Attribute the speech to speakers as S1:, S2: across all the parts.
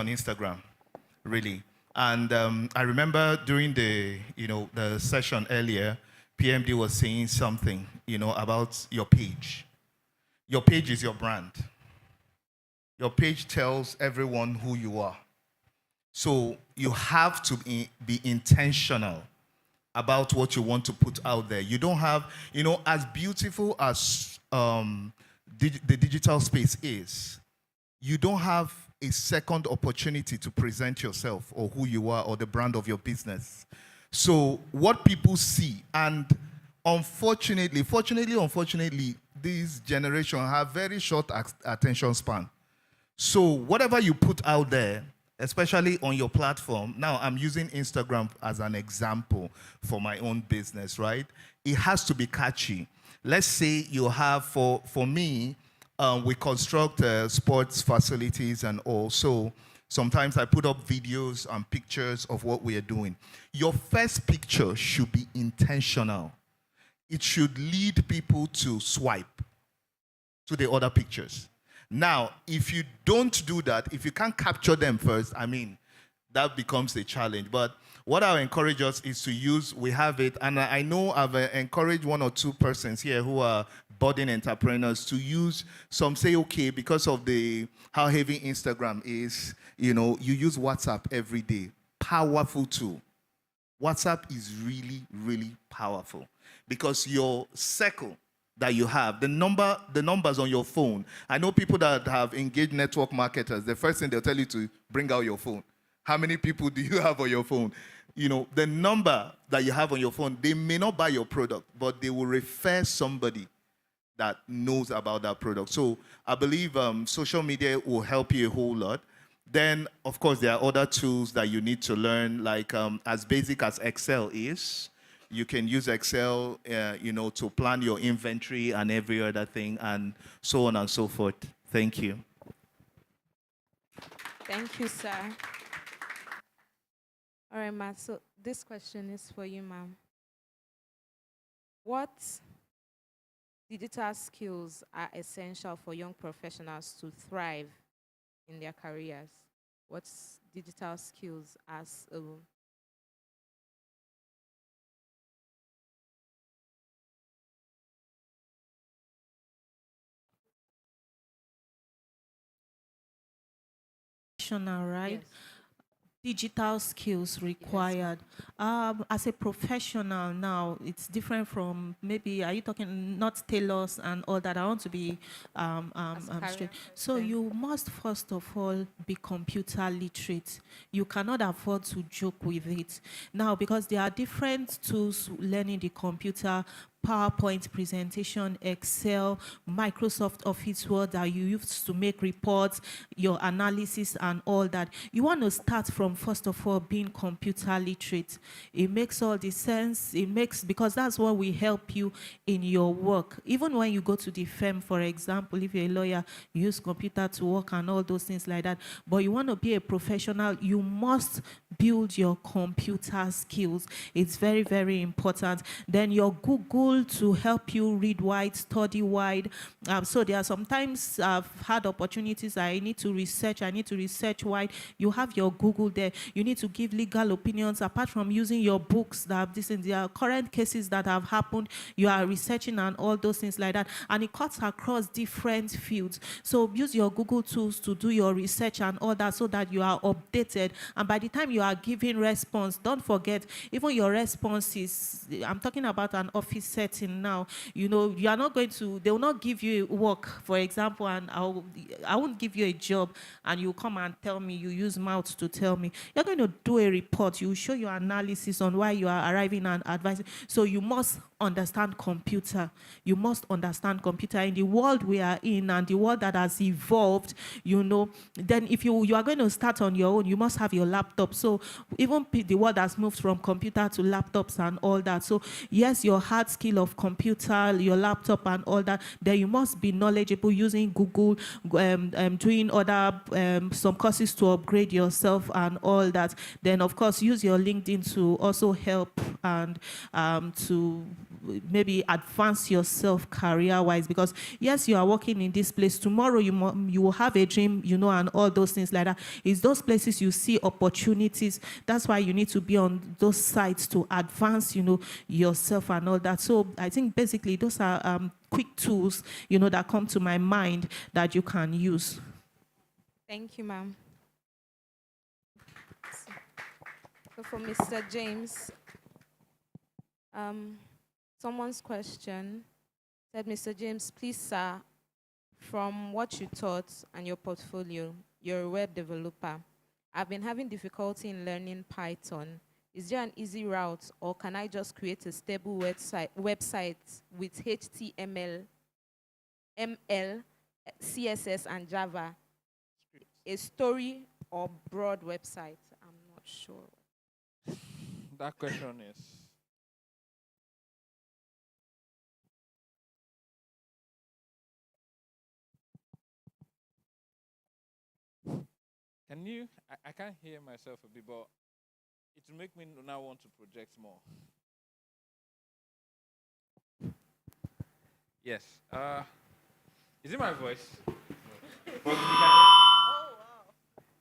S1: on Instagram, really. And I remember during the session earlier, PMD was saying something, about your page. Your page is your brand. Your page tells everyone who you are. So you have to be intentional about what you want to put out there. You don't have, as beautiful as the digital space is, you don't have a second opportunity to present yourself or who you are or the brand of your business. So what people see, and unfortunately, this generation have very short attention span. So whatever you put out there, especially on your platform, now I'm using Instagram as an example for my own business, right? It has to be catchy. Let's say you have, for me, we construct sports facilities and all. So sometimes I put up videos and pictures of what we are doing. Your first picture should be intentional. It should lead people to swipe to the other pictures. Now, if you don't do that, if you can't capture them first, that becomes a challenge. But what I'll encourage us is to use, we have it, and I know I've encouraged one or two persons here who are budding entrepreneurs to use some, say, okay, because of how heavy Instagram is, you use WhatsApp every day. Powerful tool. WhatsApp is really, really powerful because your circle that you have, the numbers on your phone. I know people that have engaged network marketers, the first thing they'll tell you to bring out your phone. How many people do you have on your phone? The number that you have on your phone, they may not buy your product, but they will refer somebody that knows about that product. So I believe social media will help you a whole lot. Then, of course, there are other tools that you need to learn, like as basic as Excel is. You can use Excel, to plan your inventory and every other thing, and so on and so forth. Thank you.
S2: Thank you, sir. All right, Matt. So this question is for you, ma'am. What digital skills are essential for young professionals to thrive in their careers? What digital skills as a
S3: right?
S2: Yes.
S3: Digital skills required. As a professional now, it's different from maybe, are you talking not tailors and all that? I want to be straight. So you must first of all be computer literate. You cannot afford to joke with it. Now, because there are different tools learning the computer, PowerPoint presentation, Excel, Microsoft Office Word that you use to make reports, your analysis and all that. You want to start from, first of all, being computer literate. It makes all the sense. Because that's what will help you in your work. Even when you go to the firm, for example, if you're a lawyer, you use computer to work and all those things like that. But you want to be a professional, you must build your computer skills. It's very, very important. Then your Google to help you read wide, study wide. So there are sometimes I've had opportunities I need to research wide. You have your Google there. You need to give legal opinions apart from using your books that there are current cases that have happened. You are researching and all those things like that. And it cuts across different fields. So use your Google tools to do your research and all that so that you are updated. And by the time you are giving response, don't forget, even your responses, I'm talking about an office setting now, you are not going to, they will not give you work, for example, and I won't give you a job and you come and tell me, you use mouth to tell me. You're going to do a report, you show your analysis on why you are arriving and advising. So you must understand computer. You must understand computer in the world we are in and the world that has evolved, then if you are going to start on your own, you must have your laptop. So even the world has moved from computer to laptops and all that. So yes, your hard skills skill of computer, your laptop and all that, then you must be knowledgeable using Google, doing other some courses to upgrade yourself and all that. Then of course use your LinkedIn to also help and to maybe advance yourself career-wise, because yes, you are working in this place. Tomorrow you will have a dream, and all those things like that. It's those places you see opportunities. That's why you need to be on those sites to advance, yourself and all that. So I think basically those are quick tools, that come to my mind that you can use.
S2: Thank you, ma'am. So for Mr. James, someone's question said, Mr. James, please, sir, from what you taught and your portfolio, you're a web developer. I've been having difficulty in learning Python. Is there an easy route, or can I just create a stable website with HTML, ML, CSS, and Java? A story or broad website? I'm not sure.
S4: That question is, can you, I can't hear myself a bit, but it will make me now want to project more. Yes. Is it my voice? But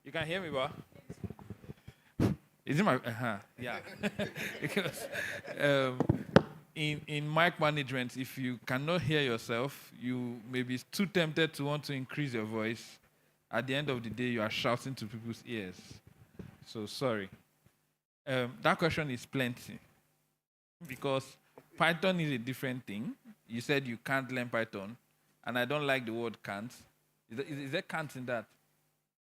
S4: you can hear me, but is it my? Yeah. Because in mic management, if you cannot hear yourself, you may be too tempted to want to increase your voice. At the end of the day, you are shouting to people's ears. So sorry. That question is plenty, because Python is a different thing. You said you can't learn Python, and I don't like the word can't. Is there can't in that?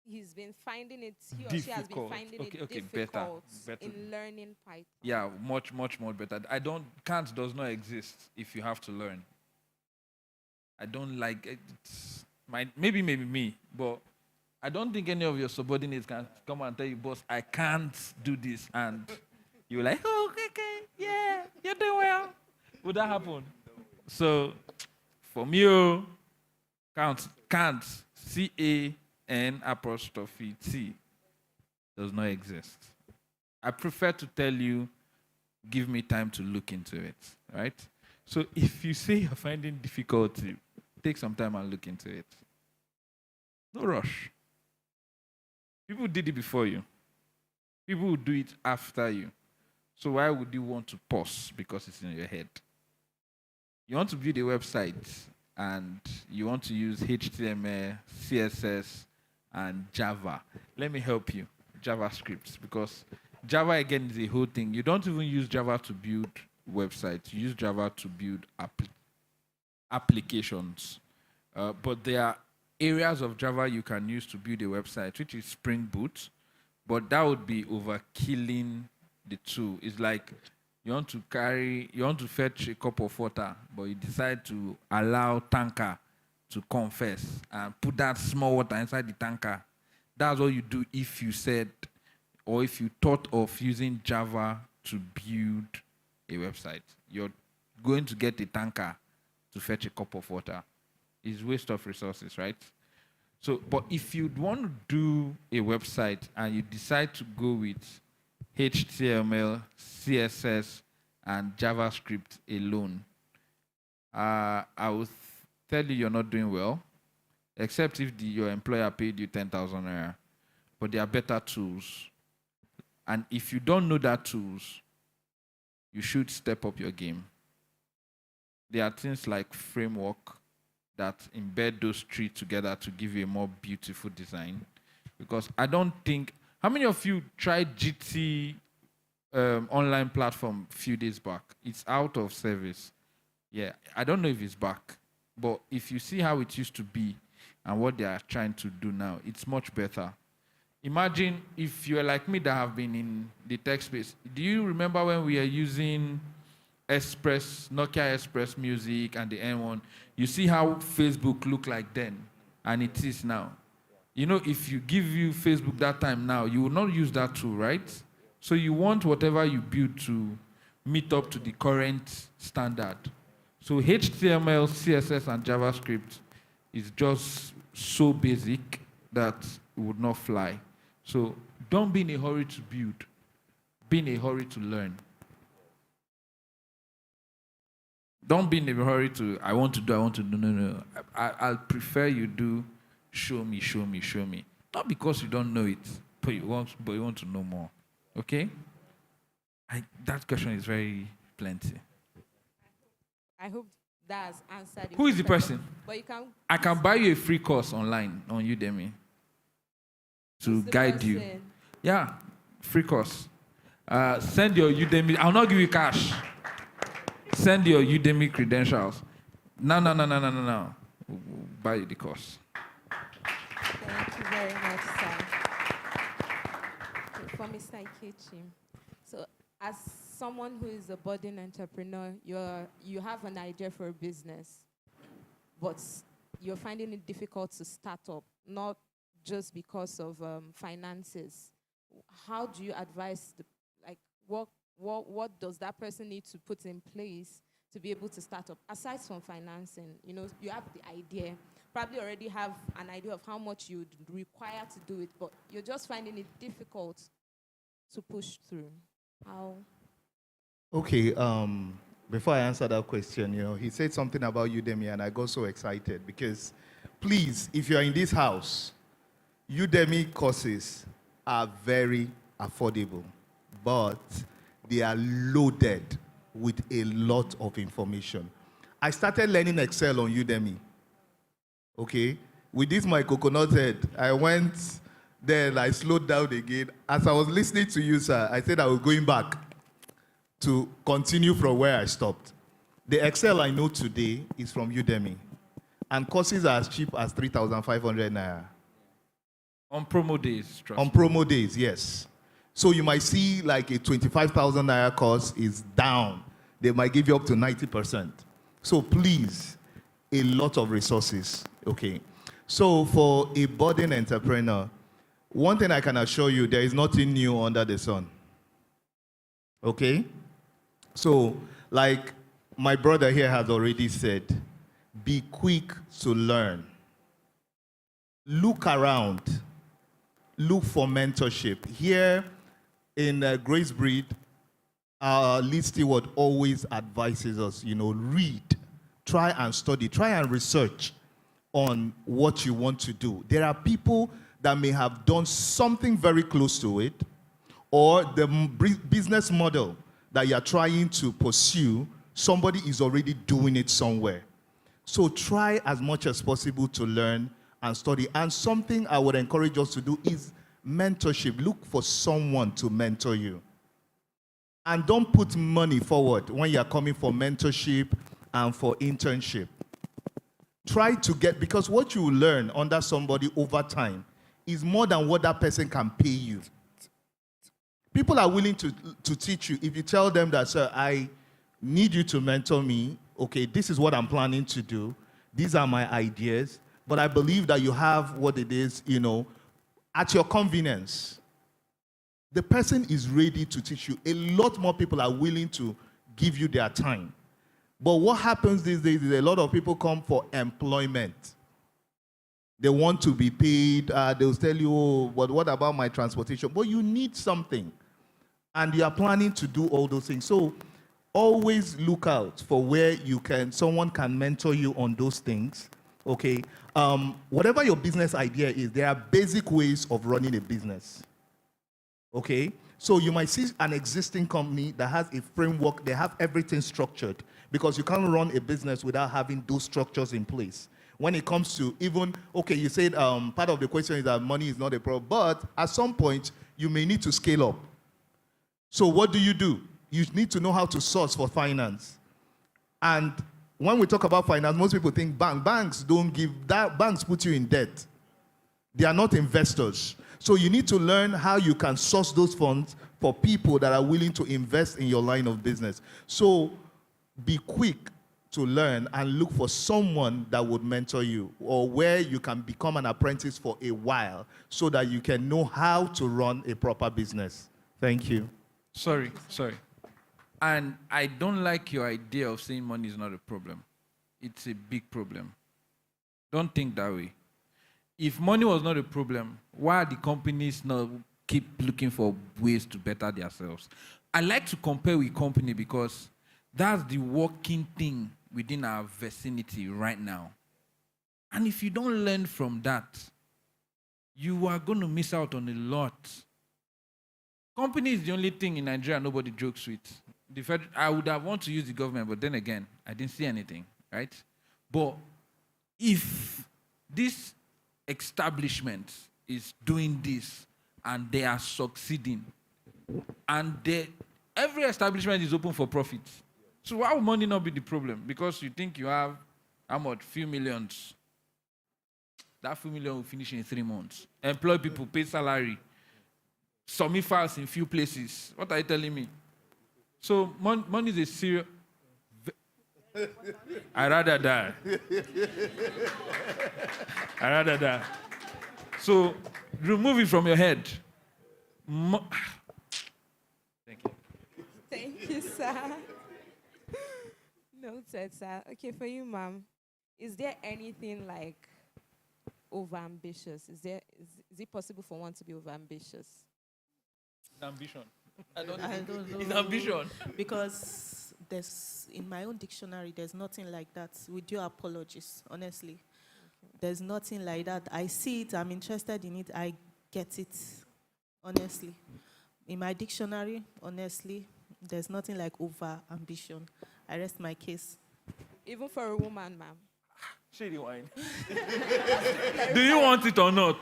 S2: He's been finding it, he or she has been finding it difficult
S4: better.
S2: in learning Python.
S4: Yeah, much more better. Can't does not exist if you have to learn. I don't like it. Maybe me, but I don't think any of your subordinates can come and tell you, boss, I can't do this, and you're like, oh, okay, yeah, you're doing well. Would that happen? So, for me, can't, C-A-N''T does not exist. I prefer to tell you, give me time to look into it, right? So if you say you're finding difficulty, take some time and look into it. No rush. People did it before you. People will do it after you. So why would you want to pause because it's in your head? You want to build a website and you want to use HTML, CSS, and Java. Let me help you, JavaScript, because Java, again, is a whole thing. You don't even use Java to build websites. You use Java to build applications. But there are areas of Java you can use to build a website, which is Spring Boot, but that would be overkilling the tool. It's like you want to fetch a cup of water, but you decide to allow tanker to come first and put that small water inside the tanker. That's what you do if you said, or if you thought of using Java to build a website. You're going to get a tanker to fetch a cup of water. It's waste of resources, right? So, but if you want to do a website and you decide to go with HTML, CSS, and JavaScript alone, I will tell you you're not doing well, except if your employer paid you 10,000 naira. But there are better tools. And if you don't know that tools, you should step up your game. There are things like Framework that embed those three together to give you a more beautiful design. Because I don't think, how many of you tried GT online platform a few days back? It's out of service. Yeah, I don't know if it's back. But if you see how it used to be and what they are trying to do now, it's much better. Imagine if you're like me that have been in the tech space. Do you remember when we are using Nokia Express Music and the N1? You see how Facebook looked like then and it is now. You know, if you give you Facebook that time now, you will not use that tool, right? So you want whatever you build to meet up to the current standard. So HTML, CSS, and JavaScript is just so basic that it would not fly. So don't be in a hurry to build. Be in a hurry to learn. Don't be in a hurry to, I want to do. No. I'll prefer you do show me. Not because you don't know it, but you want to know more. Okay? That question is very plenty.
S2: I hope that has answered.
S4: Who is the person?
S2: But you can.
S4: I can buy you a free course online on Udemy to
S2: Who's the
S4: guide you.
S2: person?
S4: Yeah, free course. Send your Udemy. I'll not give you cash. Send your Udemy credentials. No. We'll buy you the course.
S2: Thank you very much, sir. Okay, for Mr. Ikechi. So, as someone who is a budding entrepreneur, you have an idea for a business, but you're finding it difficult to start up, not just because of finances. How do you advise what does that person need to put in place to be able to start up? Aside from financing, you have the idea, probably already have an idea of how much you would require to do it, but you're just finding it difficult to push through. How?
S1: Okay, before I answer that question, he said something about Udemy and I got so excited because, please, if you're in this house, Udemy courses are very affordable, but they are loaded with a lot of information. I started learning Excel on Udemy. Okay? With this my coconut head, I went there and I slowed down again. As I was listening to you, sir, I said I was going back to continue from where I stopped. The Excel I know today is from Udemy. And courses are as cheap as 3,500 naira.
S4: On promo days, trust
S1: On
S4: me.
S1: promo days, yes. So you might see like a 25,000 naira course is down. They might give you up to 90%. So please, a lot of resources, okay? So for a budding entrepreneur, one thing I can assure you, there is nothing new under the sun, okay? So like my brother here has already said, be quick to learn. Look around. Look for mentorship. Here in Grace Breed, our lead steward always advises us, read, try and study, try and research on what you want to do. There are people that may have done something very close to it, or the business model that you're trying to pursue, somebody is already doing it somewhere. So try as much as possible to learn and study. And something I would encourage us to do is mentorship. Look for someone to mentor you. And don't put money forward when you're coming for mentorship and for internship. Try to get, because what you learn under somebody over time is more than what that person can pay you. People are willing to teach you if you tell them that, sir, I need you to mentor me. Okay, this is what I'm planning to do. These are my ideas. But I believe that you have what it is, at your convenience. The person is ready to teach you. A lot more people are willing to give you their time. But what happens these days is a lot of people come for employment. They want to be paid. They'll tell you, oh, but what about my transportation? But you need something. And you are planning to do all those things. So always look out for where someone can mentor you on those things. Okay? Whatever your business idea is, there are basic ways of running a business. Okay? So you might see an existing company that has a framework, they have everything structured, because you can't run a business without having those structures in place. When it comes to even, okay, you said part of the question is that money is not a problem, but at some point, you may need to scale up. So what do? You need to know how to source for finance. And when we talk about finance, most people think banks don't give, banks put you in debt. They are not investors. So you need to learn how you can source those funds for people that are willing to invest in your line of business. So be quick to learn and look for someone that would mentor you, or where you can become an apprentice for a while so that you can know how to run a proper business. Thank you.
S4: Sorry. And I don't like your idea of saying money is not a problem. It's a big problem. Don't think that way. If money was not a problem, why are the companies not keep looking for ways to better themselves? I like to compare with company because that's the working thing within our vicinity right now. And if you don't learn from that, you are going to miss out on a lot. Company is the only thing in Nigeria nobody jokes with. I would have wanted to use the government, but then again, I didn't see anything, right? But if this establishment is doing this and they are succeeding, and every establishment is open for profit, so why would money not be the problem? Because you think you have, how much, few millions. That few million will finish in 3 months. Employ people, pay salary, submit files in few places. What are you telling me? So money is a serious... I'd rather die. I'd rather die. So remove it from your head. Thank you.
S2: Thank you, sir. Noted, sir. Okay, for you, ma'am. Is there anything like overambitious? Is it possible for one to be overambitious?
S4: Ambition.
S3: I don't know.
S4: It's ambition.
S3: Because in my own dictionary, there's nothing like that. With your apologies, honestly. Okay. There's nothing like that. I see it, I'm interested in it, I get it, honestly. In my dictionary, honestly, there's nothing like over ambition. I rest my case.
S2: Even for a woman, ma'am.
S4: Shady wine. Do you want it or not?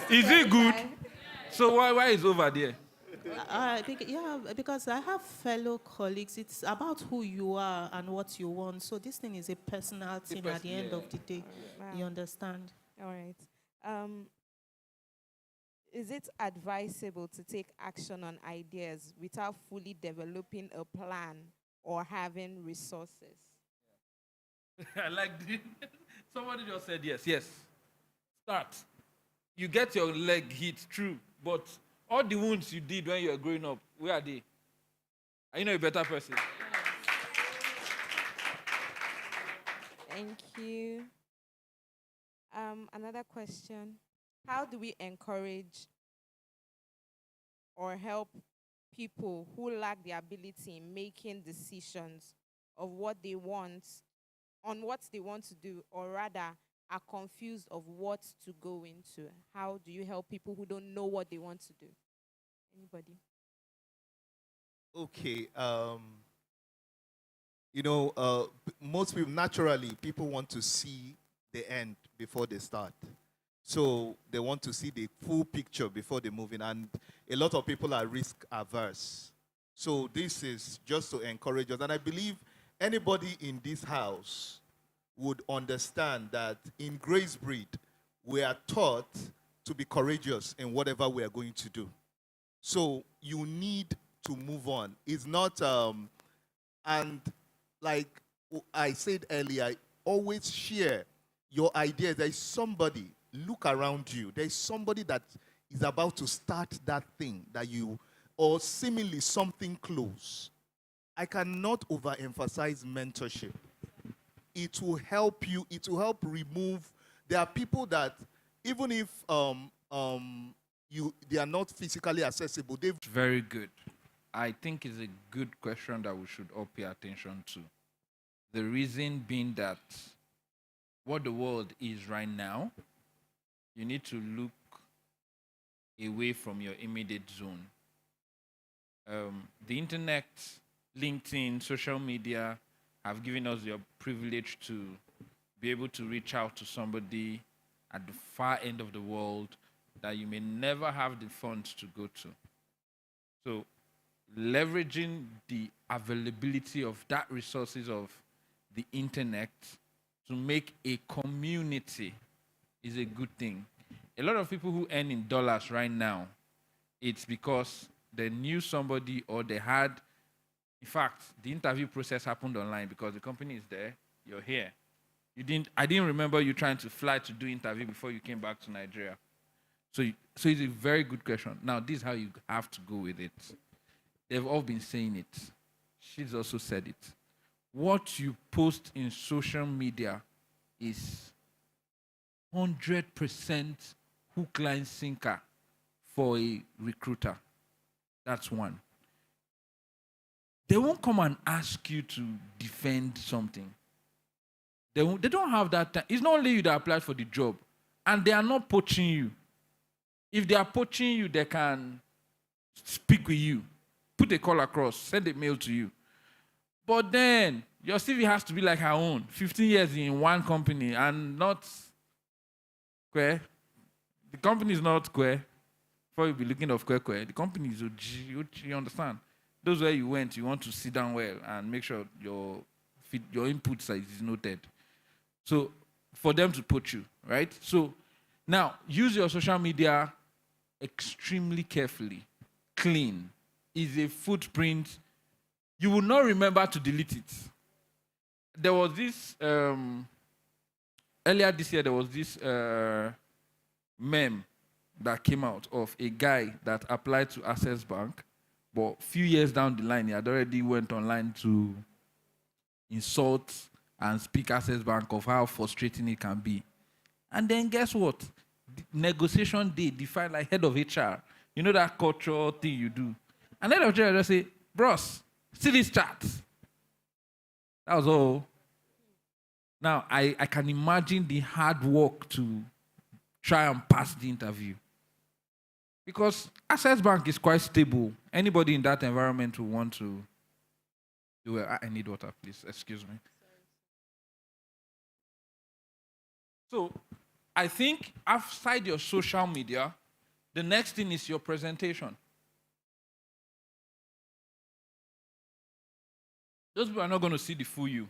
S4: Is it good? So why is over there?
S3: Because I have fellow colleagues. It's about who you are and what you want. So this thing is a personal thing at the end of the day.
S2: Wow.
S3: You understand?
S2: All right. Is it advisable to take action on ideas without fully developing a plan or having resources?
S4: I like this. Somebody just said yes. Yes. Start. You get your leg hit, true, but all the wounds you did when you were growing up, where are they? Are you not a better person?
S2: Thank you. Another question. How do we encourage or help people who lack the ability in making decisions of what they want, on what they want to do, or rather are confused of what to go into? How do you help people who don't know what they want to do? Anybody?
S1: Okay. Most people, naturally, people want to see the end before they start. So they want to see the full picture before they move in. And a lot of people are risk averse. So this is just to encourage us. And I believe anybody in this house would understand that in Grace Breed, we are taught to be courageous in whatever we are going to do. So you need to move on. It's not, and like I said earlier, always share your ideas. There is somebody, look around you. There is somebody that is about to start that thing that you, or seemingly something close. I cannot overemphasize mentorship. It will help you. It will help remove. There are people that even if they are not physically accessible, they've...
S4: Very good. I think it's a good question that we should all pay attention to. The reason being that what the world is right now, you need to look away from your immediate zone. The internet, LinkedIn, social media have given us the privilege to be able to reach out to somebody at the far end of the world that you may never have the funds to go to. So leveraging the availability of that resources of the internet to make a community is a good thing. A lot of people who earn in dollars right now, it's because they knew somebody or they had, in fact, the interview process happened online because the company is there, you're here. I didn't remember you trying to fly to do interview before you came back to Nigeria. So it's a very good question. Now, this is how you have to go with it. They've all been saying it. she's also said it. What you post in social media is 100% hook, line, sinker for a recruiter. That's one. They won't come and ask you to defend something. They don't have that time. It's not only you that applied for the job, and they are not poaching you. If they are poaching you, they can speak with you, put a call across, send a mail to you. But then your CV has to be like her own. 15 years in one company and not square. The company is not square. Before you be looking of square. The company is OG, you understand? Those where you went, you want to sit down well and make sure your input size is noted. So for them to put you, right? So now use your social media extremely carefully. Clean. Is a footprint. You will not remember to delete it. There was this, earlier this year, there was this meme that came out of a guy that applied to Access Bank, but a few years down the line, he had already went online to insult and speak Access Bank of how frustrating it can be. And then guess what? The negotiation day defined like head of HR. You know that cultural thing you do. And head of HR just say, bros, see this chat. That was all. Now, I can imagine the hard work to try and pass the interview. Because Access Bank is quite stable. Anybody in that environment will want to do it. I need water, please. Excuse me. So, I think outside your social media, the next thing is your presentation. Those people are not going to see the full you.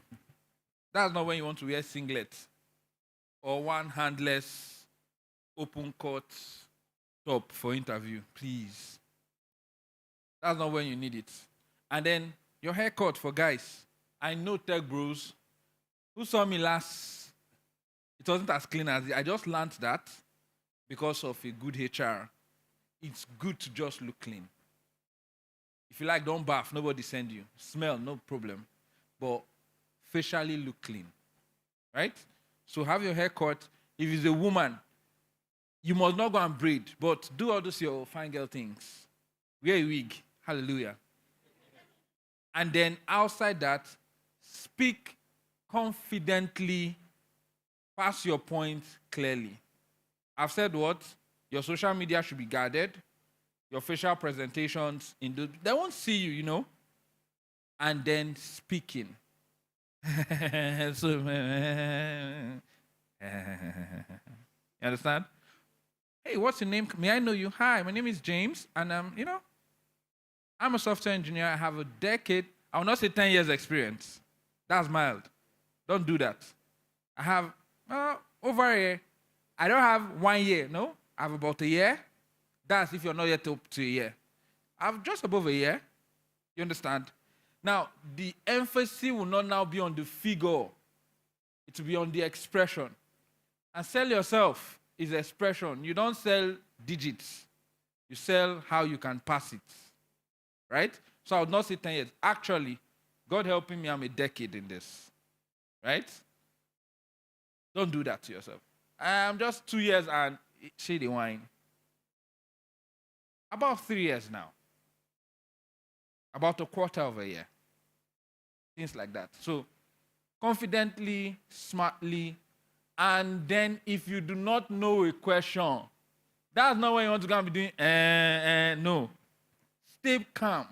S4: That's not when you want to wear singlet or one handless open cut top for interview, please. That's not when you need it. And then your haircut for guys. I know tech bros who saw me last. It wasn't as clean as it. I just learned that because of a good HR. It's good to just look clean. If you like, don't bath. Nobody send you. Smell, no problem. But facially look clean. Right? So have your hair cut. If it's a woman, you must not go and braid, but do all those your fine girl things. Wear a wig. Hallelujah. And then outside that, speak confidently, pass your point clearly. I've said what? Your social media should be guarded. Your facial presentations, they won't see you, you know. And then speaking. So, you understand? Hey, what's your name? May I know you? Hi, my name is James, and I'm a software engineer. I have a decade, I will not say 10 years experience. That's mild. Don't do that. I have over a year. I don't have 1 year, no? I have about a year. That's if you're not yet up to a year. I have just above a year. You understand? Now, the emphasis will not now be on the figure. It will be on the expression. And sell yourself is expression. You don't sell digits. You sell how you can pass it. Right? So I would not say 10 years. Actually, God helping me, I'm a decade in this. Right? Don't do that to yourself. I'm just 2 years and shady wine. About 3 years now. About a quarter of a year. Things like that. So, confidently, smartly, and then if you do not know a question, that's not what you want to go and be doing. No. Stay calm.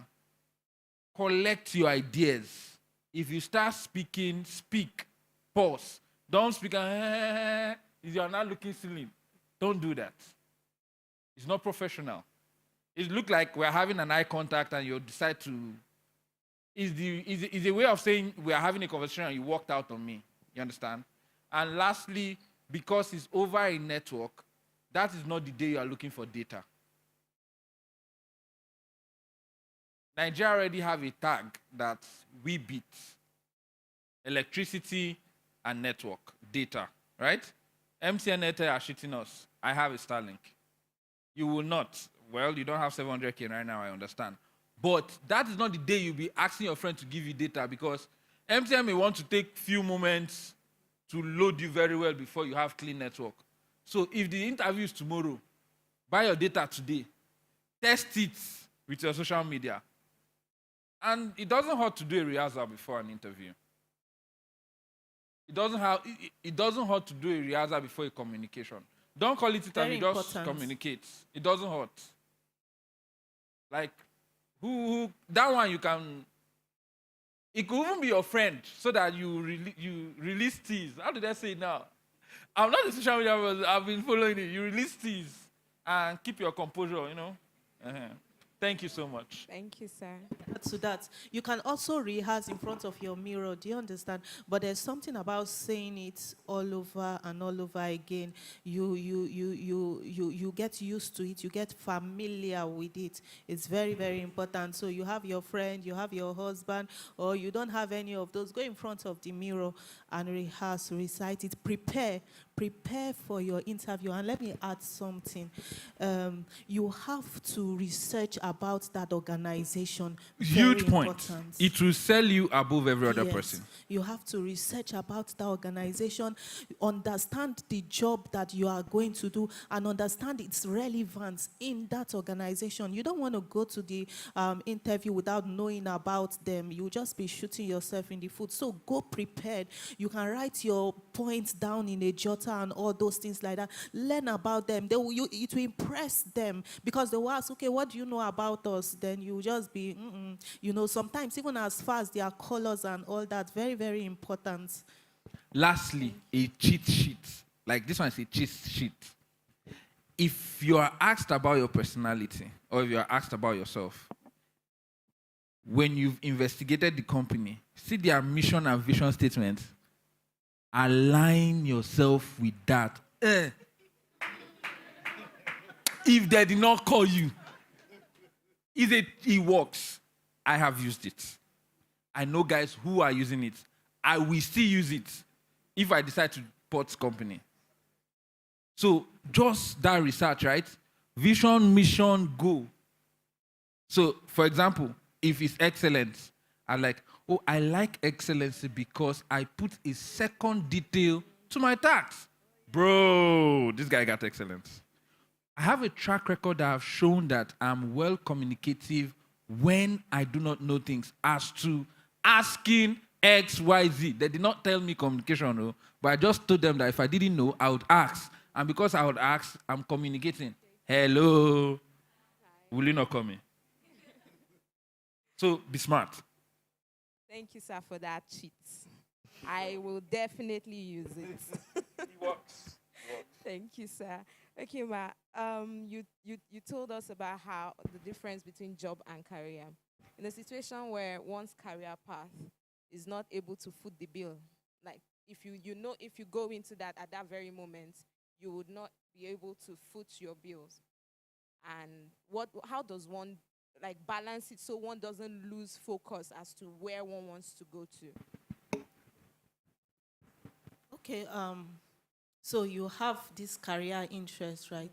S4: Collect your ideas. If you start speaking, speak. Pause. Don't speak. If you are not looking silly, don't do that. It's not professional. It looks like we're having an eye contact and you decide to. Is a way of saying we are having a conversation and you walked out on me. You understand? And lastly, because it's over a network, that is not the day you are looking for data. Nigeria already have a tag that we beat. Electricity and network, data, right? MTN Airtel are shitting us. I have a Starlink. You will not. Well, you don't have 700K right now, I understand. But that is not the day you'll be asking your friend to give you data, because MTN may want to take few moments to load you very well before you have clean network. So if the interview is tomorrow, buy your data today. Test it with your social media. And it doesn't hurt to do a rehearsal before an interview. It doesn't hurt to do a rehearsal before a communication. Don't call it interview, just communicate. It doesn't hurt. Like, that one you can, it could even be your friend, so that you release tease. How did I say it now? I'm not a social media person, I've been following it. You release tease and keep your composure, you know. Thank you so much.
S2: Thank you, sir.
S3: To that, you can also rehearse in front of your mirror. Do you understand? But there's something about saying it all over and all over again. You get used to it. You get familiar with it. It's very, very important. So you have your friend, you have your husband, or you don't have any of those. Go in front of the mirror and rehearse, recite it. Prepare for your interview. And let me add something. You have to research about that organization.
S4: Huge
S3: Very
S4: point.
S3: important.
S4: It will sell you above every other
S3: Yes.
S4: person.
S3: You have to research about that organization, understand the job that you are going to do, and understand its relevance in that organization. You don't want to go to the interview without knowing about them. You'll just be shooting yourself in the foot. So go prepared. You can write your points down in a jotter and all those things like that. Learn about them. It will impress them, because they will ask, okay, what do you know about us? Then you just be, you know, sometimes even as far as their colors and all that, very, very important.
S4: Lastly, a cheat sheet. Like this one is a cheat sheet. If you are asked about your personality, or if you are asked about yourself, when you've investigated the company, see their mission and vision statement, align yourself with that. If they did not call you, it works. I have used it. I know guys who are using it. I will still use it if I decide to port company. So just that research, right? Vision, mission, goal. So, for example, if it's excellence, I'm like, oh, I like excellency because I put a second detail to my tax. Bro, this guy got excellence. I have a track record that have shown that I'm well communicative when I do not know things, as to asking X, Y, Z. They did not tell me communication, no, but I just told them that if I didn't know, I would ask. And because I would ask, I'm communicating. Hello. Will you not call me? So be smart.
S2: Thank you, sir, for that cheat. I will definitely use it.
S4: It works.
S2: Thank you, sir. Okay, Ma. You told us about how the difference between job and career. In a situation where one's career path is not able to foot the bill, like if you go into that at that very moment, you would not be able to foot your bills. And how does one like balance it so one doesn't lose focus as to where one wants to go to?
S3: Okay, so you have this career interest, right?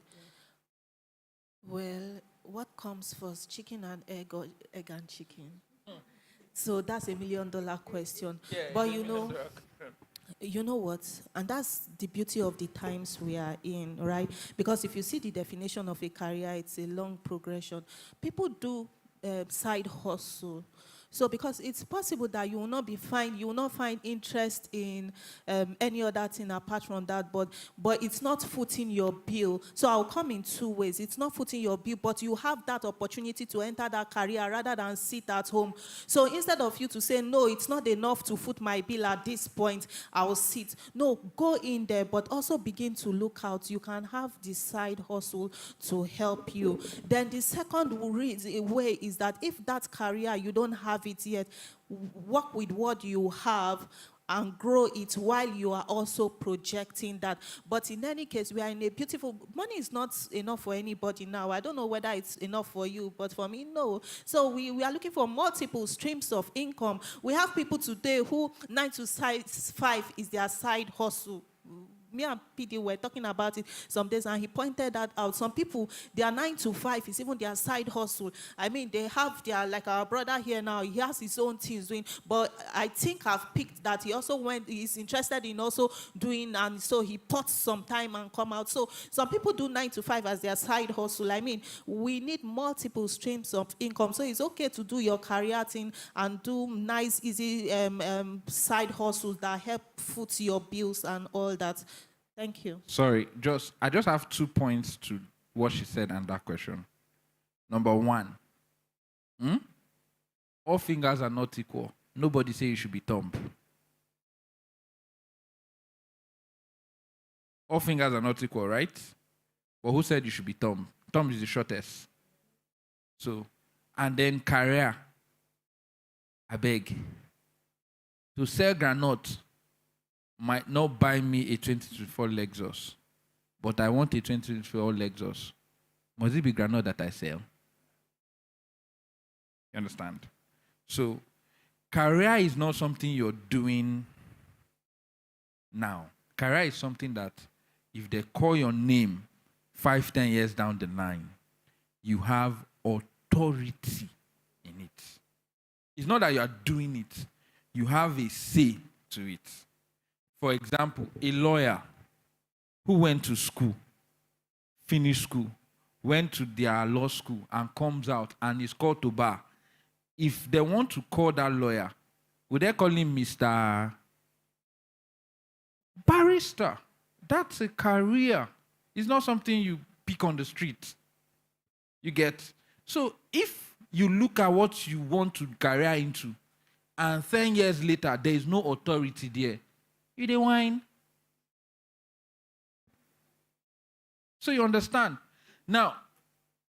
S3: Well, what comes first, chicken and egg, or egg and chicken? So that's $1 million question.
S4: Yeah,
S3: But you know what? And that's the beauty of the times we are in, right? Because if you see the definition of a career, it's a long progression. People do side hustle. So because it's possible that you will not find interest in any other thing apart from that, but it's not footing your bill. So I'll come in two ways. It's not footing your bill, but you have that opportunity to enter that career rather than sit at home. So instead of you to say, no, it's not enough to foot my bill at this point, I'll sit. No, go in there, but also begin to look out. You can have the side hustle to help you. Then the second way is that if that career, you don't have it yet, work with what you have and grow it while you are also projecting that. But in any case, we are in a beautiful, money is not enough for anybody now. I don't know whether it's enough for you, but for me, no. So we are looking for multiple streams of income. We have people today who 9 to 5 is their side hustle. me and PD were talking about it some days, and he pointed that out. Some people, their 9 to 5 is even their side hustle. I mean, they have their, like our brother here now, he has his own things doing, but I think I've picked that he also he's interested in also doing, and so he taught some time and come out. So some people do 9 to 5 as their side hustle. I mean, we need multiple streams of income. So it's okay to do your career thing and do nice, easy side hustles that help foot your bills and all that. Thank you.
S4: Sorry, I just have 2 points to what she said and that question. Number one, all fingers are not equal. Nobody say you should be thumb. All fingers are not equal, right? But who said you should be thumb? Thumb is the shortest. So, and then career. I beg. To sell granite might not buy me a 2024 Lexus, but I want a 2024 Lexus. Must it be granite that I sell? You understand? So, career is not something you're doing now. Career is something that if they call your name 5-10 years down the line, you have authority in it. It's not that you are doing it. You have a say to it. For example, a lawyer who went to school, finished school, went to their law school and comes out and is called to bar. If they want to call that lawyer, would they call him Mr. Barrister? That's a career. It's not something you pick on the street. You get? So if you look at what you want to career into, and 10 years later, there is no authority there, you dey whine. So you understand? Now,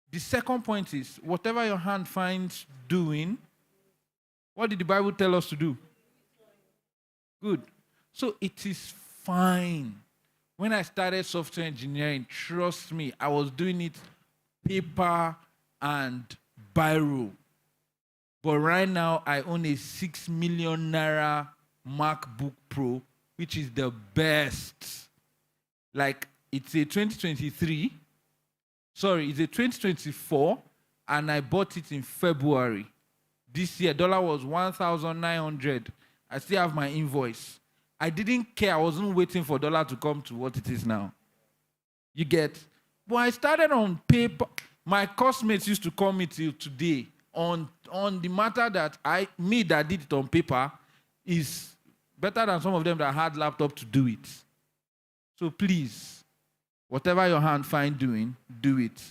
S4: the second point is, whatever your hand finds doing, what did the Bible tell us to do? Good. So it is fine. When I started software engineering, trust me, I was doing it paper and biro. But right now, I own a 6 million naira MacBook Pro, which is the best. Like, it's a 2023. Sorry, it's a 2024, and I bought it in February. This year, dollar was 1,900. I still have my invoice. I didn't care. I wasn't waiting for dollar to come to what it is now. You get? But I started on paper. My classmates used to call me till today on the matter that that did it on paper is better than some of them that had laptop to do it. So please, whatever your hand find doing, do it.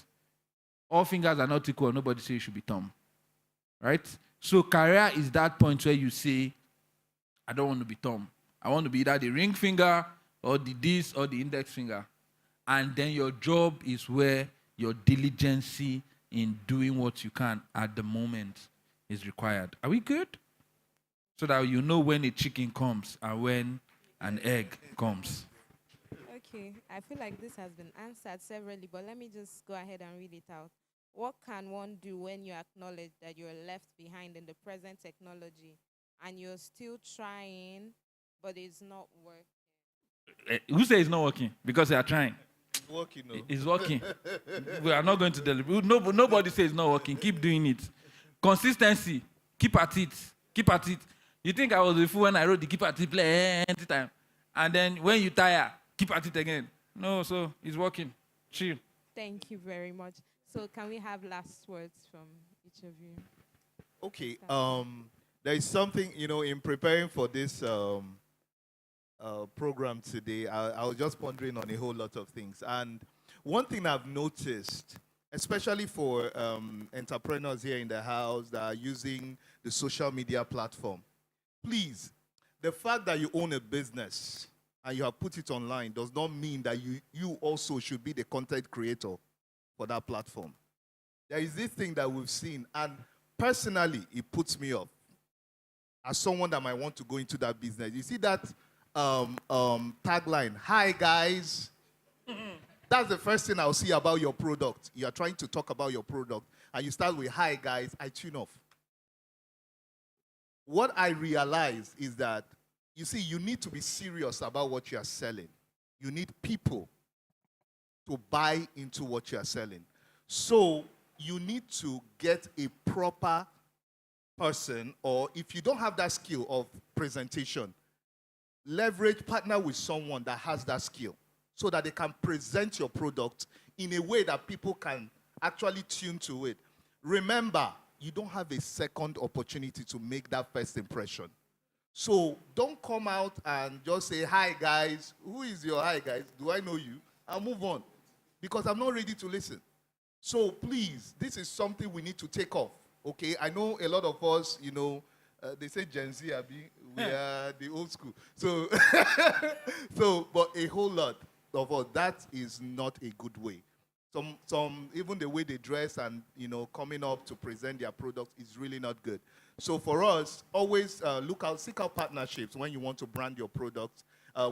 S4: All fingers are not equal. Nobody says you should be thumb. Right? So career is that point where you say, I don't want to be thumb. I want to be either the ring finger or the this or the index finger. And then your job is where your diligence in doing what you can at the moment is required. Are we good? So that you know when a chicken comes and when an egg comes.
S2: Okay, I feel like this has been answered severally, but let me just go ahead and read it out. What can one do when you acknowledge that you're left behind in the present technology and you're still trying, but it's not working?
S4: Who says it's not working? Because they are trying.
S1: It's working, no?
S4: It's working. We are not going to deliver. Nobody says it's not working. Keep doing it. Consistency. Keep at it. Keep at it. You think I was a fool when I wrote the keep at it play every time? And then when you tire, keep at it again. No, so it's working. Chill.
S2: Thank you very much. So can we have last words from each of you?
S1: Okay. There is something, in preparing for this program today, I was just pondering on a whole lot of things. And one thing I've noticed, especially for entrepreneurs here in the house that are using the social media platform, please, the fact that you own a business and you have put it online does not mean that you also should be the content creator for that platform. There is this thing that we've seen, and personally, it puts me off as someone that might want to go into that business. You see that tagline, "Hi guys." That's the first thing I'll see about your product. You are trying to talk about your product, and you start with "Hi guys," I tune off. What I realize is that, you see, you need to be serious about what you are selling. You need people to buy into what you are selling. So you need to get a proper person, or if you don't have that skill of presentation, leverage, partner with someone that has that skill so that they can present your product in a way that people can actually tune to it. Remember, you don't have a second opportunity to make that first impression. So don't come out and just say, hi guys, who is your hi guys? Do I know you? I'll move on because I'm not ready to listen. So please, this is something we need to take off, okay? I know a lot of us, they say Gen Z, we are the old school. So, but a whole lot of us, that is not a good way. Some even the way they dress and, coming up to present their product is really not good. So for us, always seek out partnerships when you want to brand your product.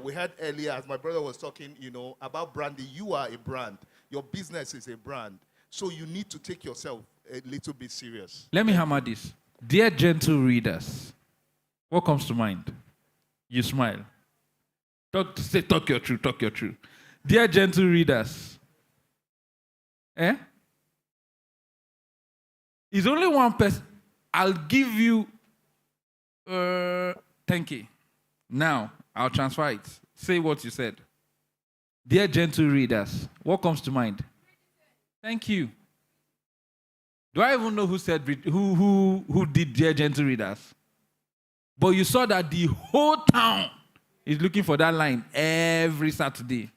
S1: We heard earlier, as my brother was talking, about branding. You are a brand. Your business is a brand. So you need to take yourself a little bit serious.
S4: Let me hammer this. Dear gentle readers, what comes to mind? You smile. Talk your truth, talk your truth. Dear gentle readers, it's only one person. I'll give you 10K. Now, I'll transfer it. Say what you said. Dear gentle readers, what comes to mind? Thank you. Do I even know who said who did Dear Gentle Readers? But you saw that the whole town is looking for that line every Saturday.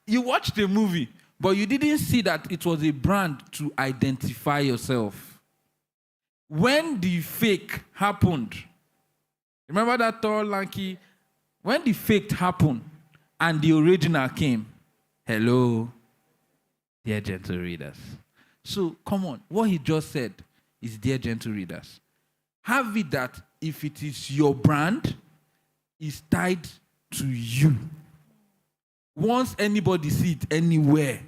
S4: You watched the movie, but you didn't see that it was a brand to identify yourself. When the fake happened, remember that tall, lanky? When the fake happened and the original came, hello, dear gentle readers. So, come on. What he just said is, dear gentle readers, have it that if it is your brand, it's tied to you. Once anybody see it anywhere,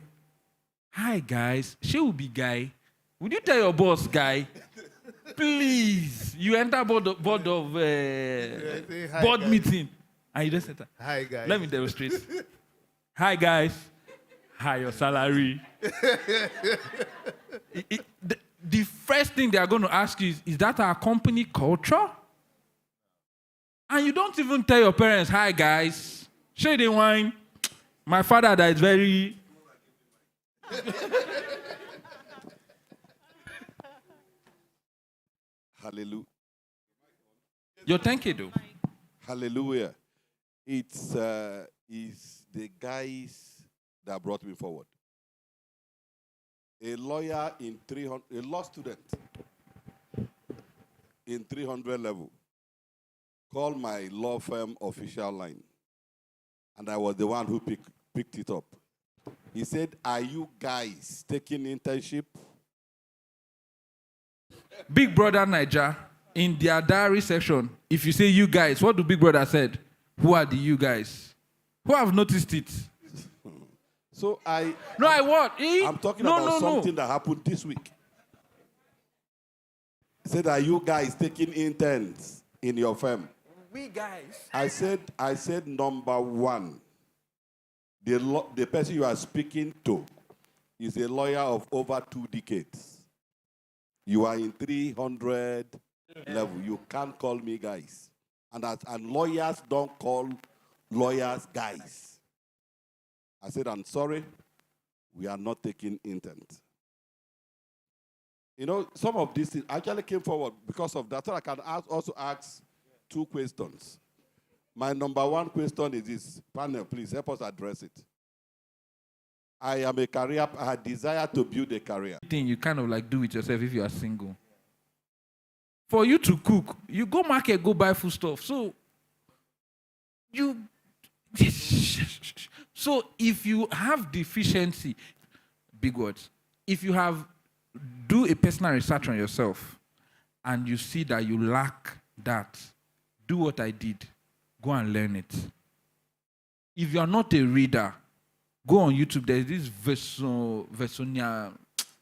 S4: hi guys, she will be guy. Would you tell your boss, guy? Please, you enter board meeting, and you just say,
S1: hi guys.
S4: Let me demonstrate. Hi guys. Hi, your salary. The first thing they are going to ask you is that our company culture? And you don't even tell your parents, hi guys, share the wine. My father that is very...
S5: Hallelujah.
S4: Your 10K though.
S5: Hallelujah. It's the guys that brought me forward. A lawyer in 300, a law student in 300 level called my law firm official line, and I was the one who picked it up. He said, are you guys taking internship?
S4: Big Brother Niger, in their diary section, if you say you guys, what do Big Brother said? Who are the you guys? Who have noticed it?
S5: So I'm talking about something that happened this week. He said, are you guys taking interns in your firm?
S4: We guys.
S5: I said number one, the person you are speaking to is a lawyer of over 2 decades. You are in 300 level. You can't call me guys. And lawyers don't call lawyers guys. I said, I'm sorry, we are not taking interns. Some of these things actually came forward because of that. So I can also ask 2 questions. My number 1 question is this. Panel, please help us address it. I am a career, I desire to build a career.
S4: Thing you kind of like do with yourself if you are single. For you to cook, you go market, go buy food stuff. So if you have deficiency, big words, if you do a personal research on yourself and you see that you lack that, do what I did. Go and learn it. If you are not a reader, go on YouTube. There's this Versonia.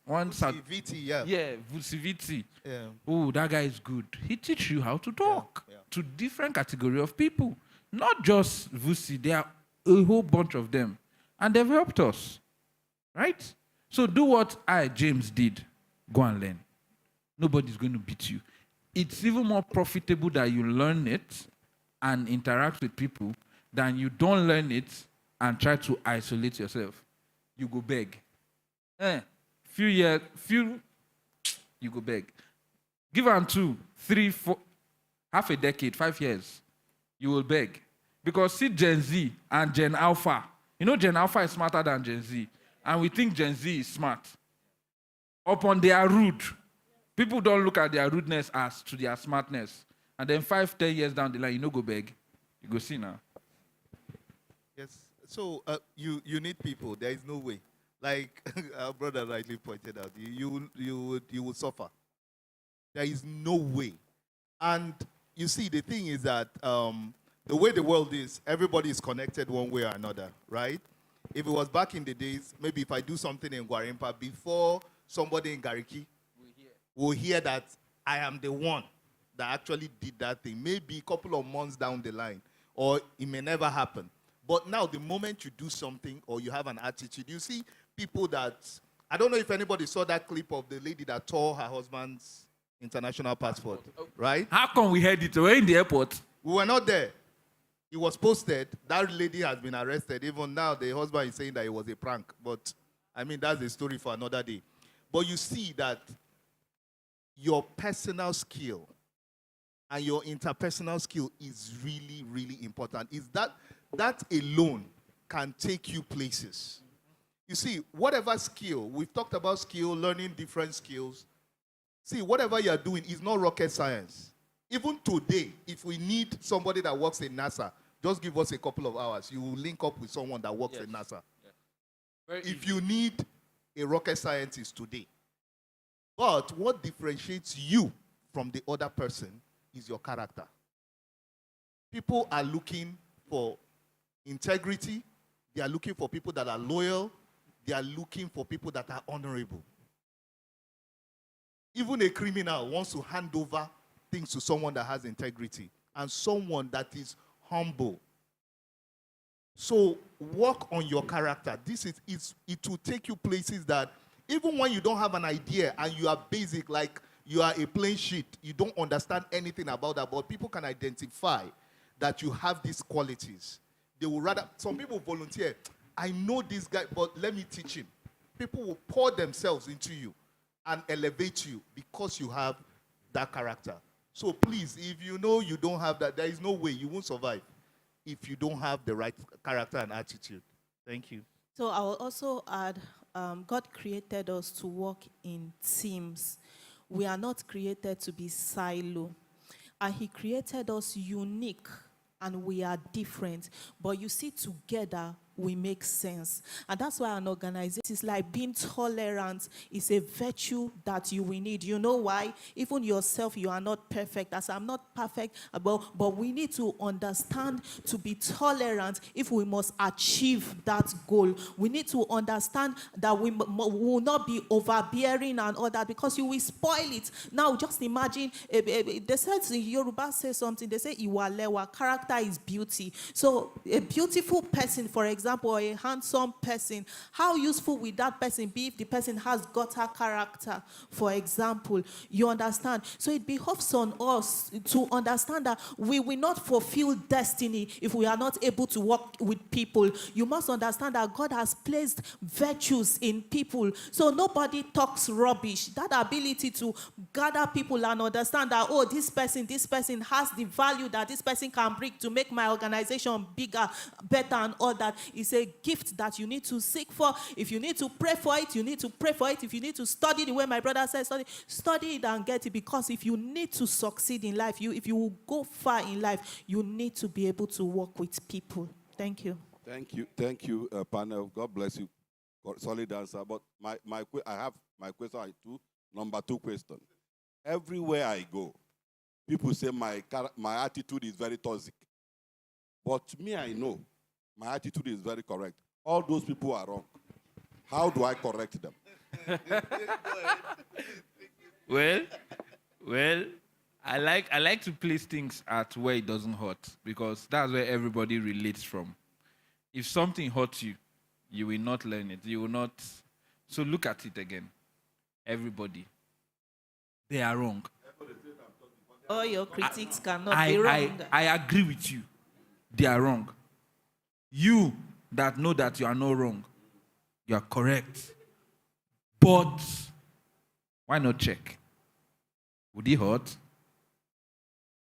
S1: VT, yeah.
S4: Yeah, VT.
S1: Yeah.
S4: Oh, that guy is good. He teaches you how to talk to different category of people. Not just Vusi. There are a whole bunch of them. And they've helped us, right? So do what I, James, did. Go and learn. Nobody's going to beat you. It's even more profitable that you learn it and interact with people than you don't learn it and try to isolate yourself. You go beg. You go beg. Give them 2, 3, 4, half a decade, 5 years, you will beg. Because see Gen Z and Gen Alpha. You know Gen Alpha is smarter than Gen Z. And we think Gen Z is smart. Upon their rude. People don't look at their rudeness as to their smartness. And then 5, 10 years down the line, you know, go beg. You go see now.
S1: Yes. So you need people. There is no way. Like our brother rightly pointed out, you will suffer. There is no way. And you see, the thing is that the way the world is, everybody is connected one way or another, right? If it was back in the days, maybe if I do something in Guarimpa, before somebody in Gariki will hear that I am the one that actually did that thing, maybe a couple of months down the line, or it may never happen. But now, the moment you do something or you have an attitude, you see people that, I don't know if anybody saw that clip of the lady that tore her husband's international passport, right?
S4: How come we heard it? We're in the airport.
S1: We were not there. It was posted. That lady has been arrested. Even now, the husband is saying that it was a prank. But, I mean, that's a story for another day. But you see that your personal skill and your interpersonal skill is really, really important. Is that alone can take you places. You see, whatever skill, we've talked about skill, learning different skills. See, whatever you're doing is not rocket science. Even today, if we need somebody that works in NASA, just give us a couple of hours. You will link up with someone that works in NASA.
S4: Yeah.
S1: If you need a rocket scientist today. But what differentiates you from the other person is your character. People are looking for integrity. They are looking for people that are loyal. They are looking for people that are honorable. Even a criminal wants to hand over things to someone that has integrity and someone that is humble. So work on your character. It will take you places that even when you don't have an idea and you are basic, like you are a plain sheet, you don't understand anything about that, but people can identify that you have these qualities. They will rather, some people volunteer, I know this guy, but let me teach him. People will pour themselves into you and elevate you because you have that character. So please, if you know you don't have that, there is no way you won't survive if you don't have the right character and attitude. Thank you.
S3: So I will also add, God created us to work in teams. We are not created to be silo. And he created us unique, and we are different. But you see, together, we make sense. And that's why an organization is like being tolerant is a virtue that you will need. You know why? Even yourself, you are not perfect. As I'm not perfect, but we need to understand to be tolerant if we must achieve that goal. We need to understand that we will not be overbearing and all that, because you will spoil it. Now, just imagine, they said in Yoruba say something, they say, Iwalewa, character is beauty. So a beautiful person, for example, or a handsome person, how useful will that person be if the person has gutter character, for example? You understand? So it behoves on us to understand that we will not fulfill destiny if we are not able to work with people. You must understand that God has placed virtues in people. So nobody talks rubbish. That ability to gather people and understand that, oh, this person has the value that this person can bring to make my organization bigger, better, and all that is a gift that you need to seek for. If you need to pray for it, you need to pray for it. If you need to study the way my brother says, study it and get it. Because if you need to succeed in life, if you will go far in life, you need to be able to work with people. Thank you.
S5: Thank you, panel. God bless you. Solid answer. But I have my question number 2 question. Everywhere I go, people say my attitude is very toxic. But me, I know my attitude is very correct. All those people are wrong. How do I correct them?
S4: Well, I like to place things at where it doesn't hurt, because that's where everybody relates from. If something hurts you, you will not learn it. You will not. So look at it again. Everybody. They are wrong.
S3: All your critics cannot be wrong.
S4: I agree with you. They are wrong. You that know that you are not wrong, you are correct. But why not check? Would it hurt?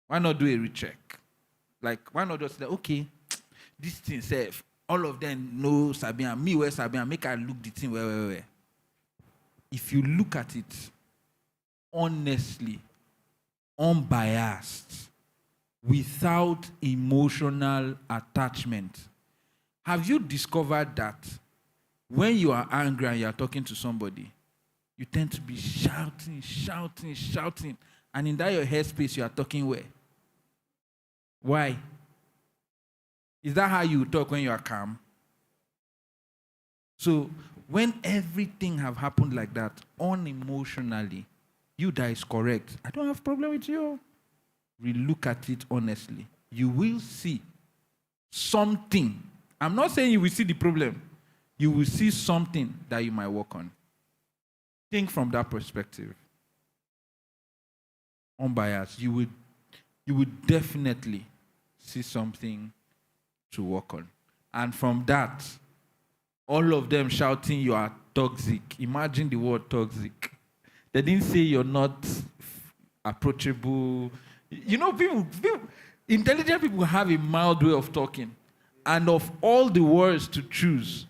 S4: Why not do a recheck? Like, why not just say, okay, this thing safe. All of them know Sabian, me where Sabian, make I look the thing where. If you look at it honestly, unbiased, without emotional attachment, have you discovered that when you are angry and you are talking to somebody, you tend to be shouting, and in that your headspace you are talking where? Why? Is that how you talk when you are calm? So when everything have happened like that, unemotionally, you that is correct, I don't have problem with you. We look at it honestly. You will see something. I'm not saying you will see the problem. You will see something that you might work on. Think from that perspective. Unbiased. You would definitely see something to work on. And from that, all of them shouting you are toxic. Imagine the word toxic. They didn't say you're not approachable. You know, intelligent people have a mild way of talking. And of all the words to choose,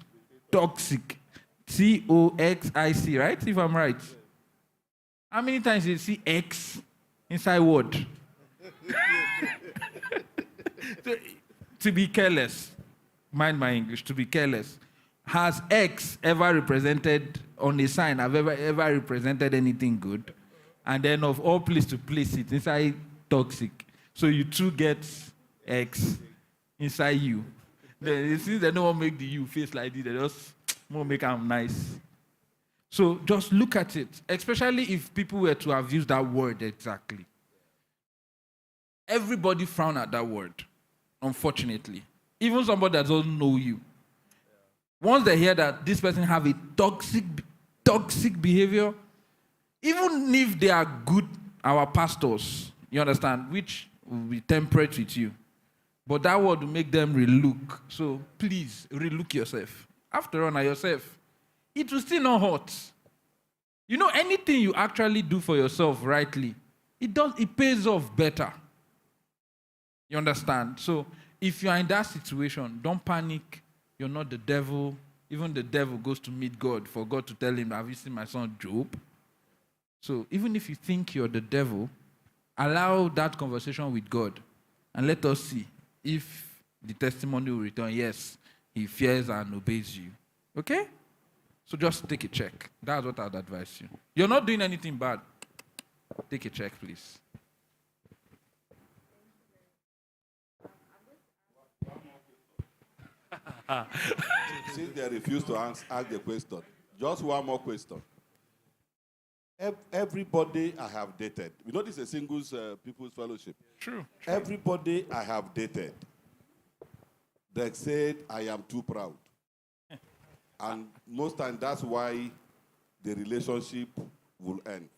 S4: toxic, Toxic, right? If I'm right. How many times did you see X inside word? To be careless. Mind my English. To be careless. Has X ever represented on a sign? Have ever represented anything good? And then of all place to place it inside toxic. So you two get X inside you. Then since they don't want to make the you face like this, they just want to make them nice. So just look at it, especially if people were to have used that word exactly. Everybody frown at that word, unfortunately. Even somebody that doesn't know you. Once they hear that this person have a toxic behavior, even if they are good, our pastors, you understand, which will be temperate with you. But that word will make them relook. So please, relook yourself. After all, now yourself. It will still not hurt. You know, anything you actually do for yourself rightly, it pays off better. You understand? So if you are in that situation, don't panic. You're not the devil. Even the devil goes to meet God for God to tell him, have you seen my son Job? So even if you think you're the devil, allow that conversation with God and let us see if the testimony will return, yes, he fears and obeys you. Okay? So just take a check. That's what I'd advise you. You're not doing anything bad. Take a check, please.
S5: Since they refuse to ask the question, just one more question. Everybody I have dated, you know this is a singles people's fellowship.
S4: True.
S5: Everybody I have dated, they said I am too proud. And most times that's why the relationship will end.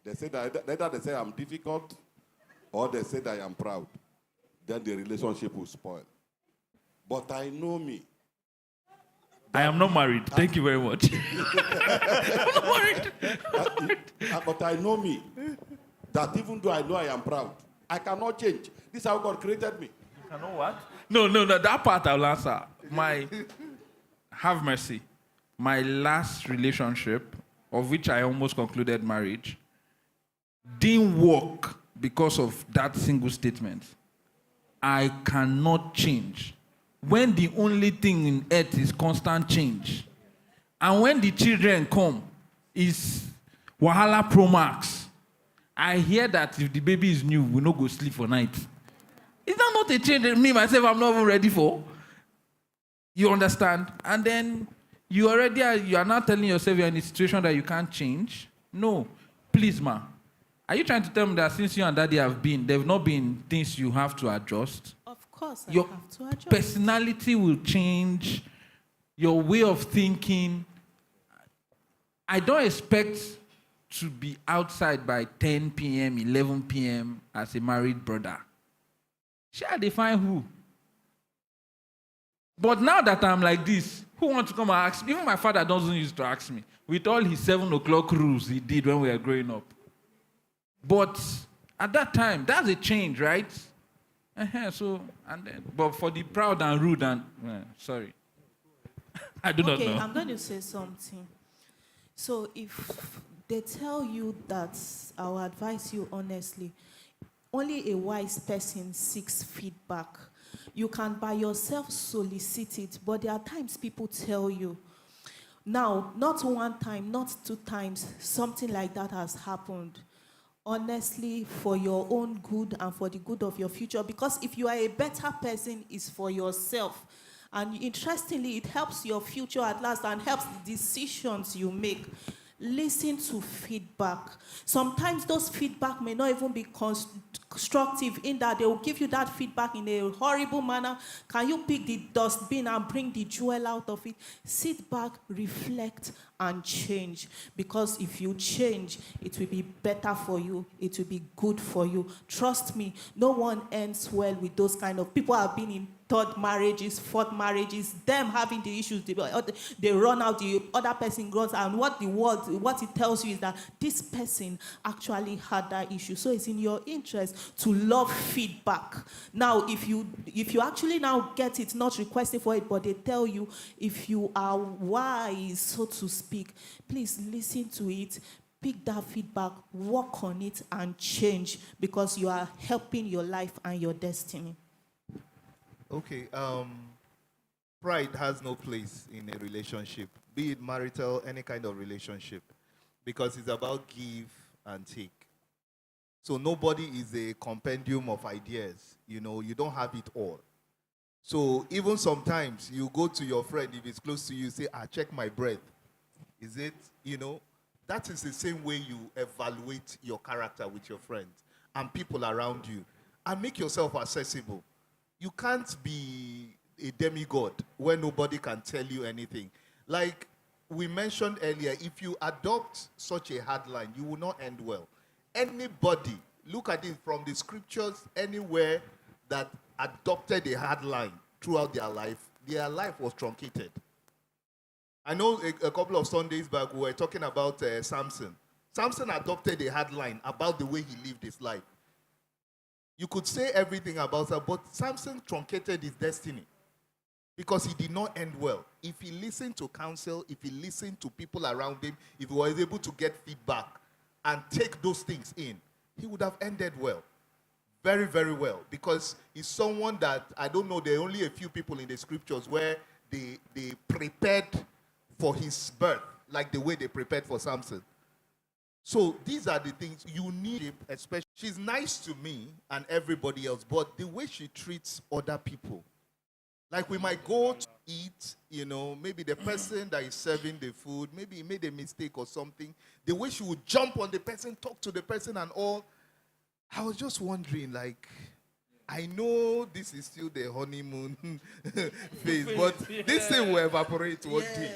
S5: They say that either they say I'm difficult or they say that I am proud. Then the relationship will spoil. But I know me.
S4: I am not married. Thank you very much. I'm not married.
S5: But I know me. That even though I know I am proud, I cannot change. This is how God created me.
S4: You cannot what? No. That part I'll answer. Have mercy. My last relationship, of which I almost concluded marriage, didn't work because of that single statement. I cannot change. When the only thing in earth is constant change. And when the children come, is Wahala Pro Max. I hear that if the baby is new, we no go sleep for night. Is that not a change that me, myself, I'm not even ready for? You understand? And then you are now telling yourself you're in a situation that you can't change? No. Please, ma. Are you trying to tell me that since you and daddy have been, there have not been things you have to adjust?
S3: Of course, I
S4: Your
S3: have to adjust.
S4: personality will change, your way of thinking. I don't expect to be outside by 10 p.m., 11 p.m. as a married brother. Shall they find who? But now that I'm like this, who wants to come and ask me? Even my father doesn't used to ask me. With all his 7 o'clock rules he did when we were growing up. But at that time, that's a change, right? But for the proud and rude and, sorry. I do not know.
S3: Okay, I'm going to say something. So if they tell you that, I'll advise you honestly, only a wise person seeks feedback. You can by yourself solicit it, but there are times people tell you. Now, not one time, not 2 times, something like that has happened. Honestly, for your own good and for the good of your future, because if you are a better person, it's for yourself. And interestingly, it helps your future at last and helps the decisions you make. Listen to feedback. Sometimes those feedback may not even be constructive in that they will give you that feedback in a horrible manner. Can you pick the dustbin and bring the jewel out of it? Sit back, reflect, and change. Because if you change, it will be better for you. It will be good for you. Trust me, no one ends well with those kind of people. Have been in 3rd marriages, 4th marriages, them having the issues, they run out, the other person runs, and what it tells you is that this person actually had that issue. So it's in your interest to love feedback. Now, if you actually now get it, not requesting for it, but they tell you, if you are wise, so to speak, please listen to it, pick that feedback, work on it, and change, because you are helping your life and your destiny.
S1: Okay, pride has no place in a relationship, be it marital, any kind of relationship, because it's about give and take. So nobody is a compendium of ideas. You know, you don't have it all. So even sometimes you go to your friend, if it's close to you, say, check my breath. Is it, that is the same way you evaluate your character with your friends and people around you, and make yourself accessible. You can't be a demigod where nobody can tell you anything. Like we mentioned earlier, if you adopt such a hard line, you will not end well. Anybody, look at it from the scriptures, anywhere that adopted a hard line throughout their life was truncated. I know a couple of Sundays back we were talking about Samson. Samson adopted a hard line about the way he lived his life. You could say everything about her, but Samson truncated his destiny because he did not end well. If he listened to counsel, if he listened to people around him, if he was able to get feedback and take those things in, he would have ended well. Very, very well. Because he's someone that, I don't know, there are only a few people in the scriptures where they prepared for his birth, like the way they prepared for Samson. So these are the things you need, especially. She's nice to me and everybody else, but the way she treats other people. Like we might go to eat, maybe the person that is serving the food, maybe he made a mistake or something. The way she would jump on the person, talk to the person and all. I was just wondering, like, I know this is still the honeymoon phase, but this thing will evaporate one day.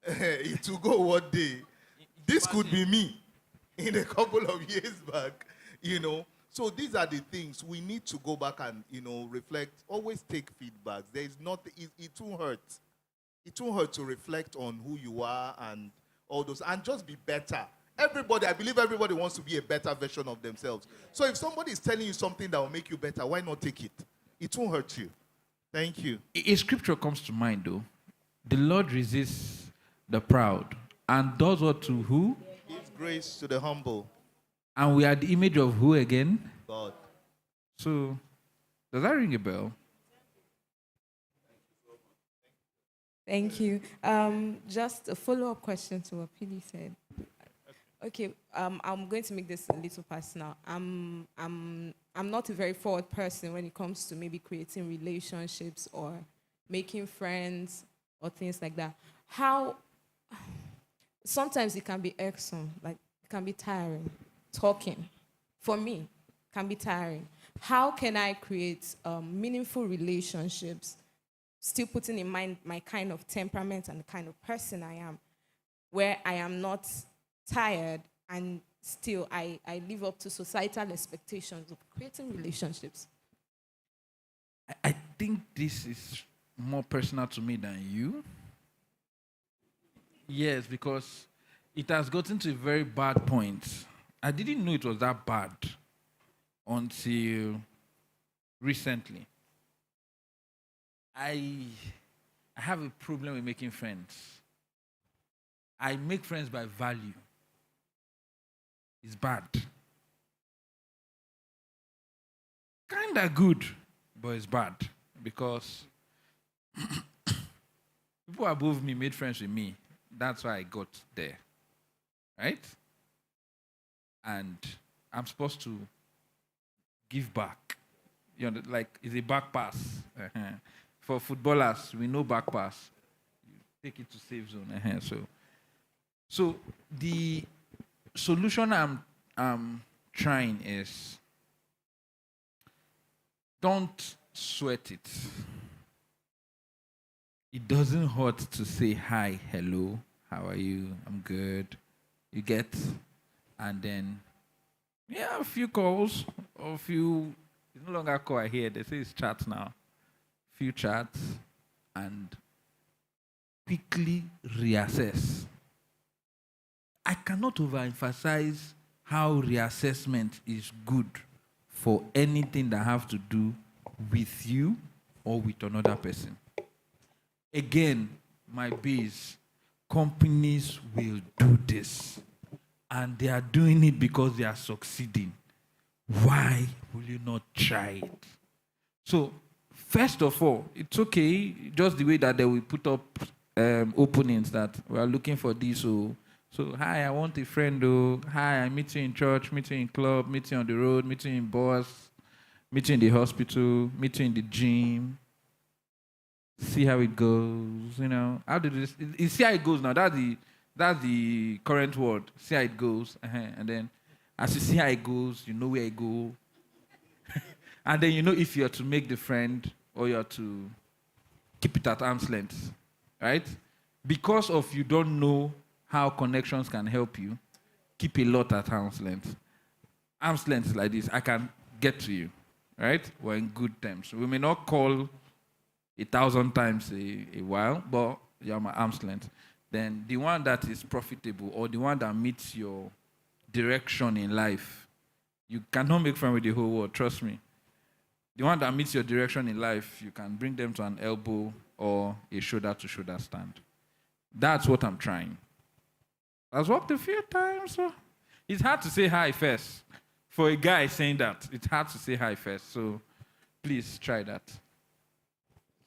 S1: It will go one day. This could be me in a couple of years back, So these are the things we need to go back and, reflect. Always take feedback. There is not, it won't hurt. It won't hurt to reflect on who you are and all those, and just be better. I believe everybody wants to be a better version of themselves. So if somebody is telling you something that will make you better, why not take it? It won't hurt you. Thank you.
S4: A scripture comes to mind, though. The Lord resists the proud and does what to who?
S1: Gives grace to the humble.
S4: And we are the image of who again?
S1: God.
S4: So, does that ring a bell?
S2: Thank you. Just a follow-up question to what Pili said. Okay, I'm going to make this a little personal. I'm not a very forward person when it comes to maybe creating relationships or making friends or things like that. Sometimes it can be irksome, like it can be tiring. Talking, for me, can be tiring. how can I create meaningful relationships, still putting in mind my kind of temperament and the kind of person I am, where I am not tired and still I live up to societal expectations of creating relationships?
S4: I think this is more personal to me than you. Yes, because it has gotten to a very bad point. I didn't know it was that bad until recently. I have a problem with making friends. I make friends by value. It's bad. Kinda good, but it's bad because people above me made friends with me. That's why I got there. Right? And I'm supposed to give back. You know, like it's a back pass. For footballers, we know back pass. You take it to safe zone. So the solution I'm trying is don't sweat it. It doesn't hurt to say hi, hello, how are you? I'm good. You get, and then a few calls or few. It's no longer call here. They say it's chat now. Few chats, and quickly reassess. I cannot overemphasize how reassessment is good for anything that have to do with you or with another person. Again, my base, companies will do this. And they are doing it because they are succeeding. Why will you not try it? So, first of all, it's okay, just the way that they will put up openings that we are looking for this. So, hi, I want a friend. Hi, I meet you in church, meet you in club, meet you on the road, meet you in bus, meet you in the hospital, meet you in the gym. See how it goes, you know. How do this? See how it goes now. That's the current word. See how it goes, and then as you see how it goes, you know where it go, and then you know if you're to make the friend or you're to keep it at arm's length, right? Because of you don't know how connections can help you, keep a lot at arm's length. Arm's length is like this. I can get to you, right? We're in good terms. We may not call 1,000 times a while, but you're my arm's length. Then the one that is profitable or the one that meets your direction in life, you cannot make friends with the whole world, trust me. The one that meets your direction in life, you can bring them to an elbow or a shoulder-to-shoulder stand. That's what I'm trying. I've worked a few times. So it's hard to say hi first. For a guy saying that, it's hard to say hi first. So please try that.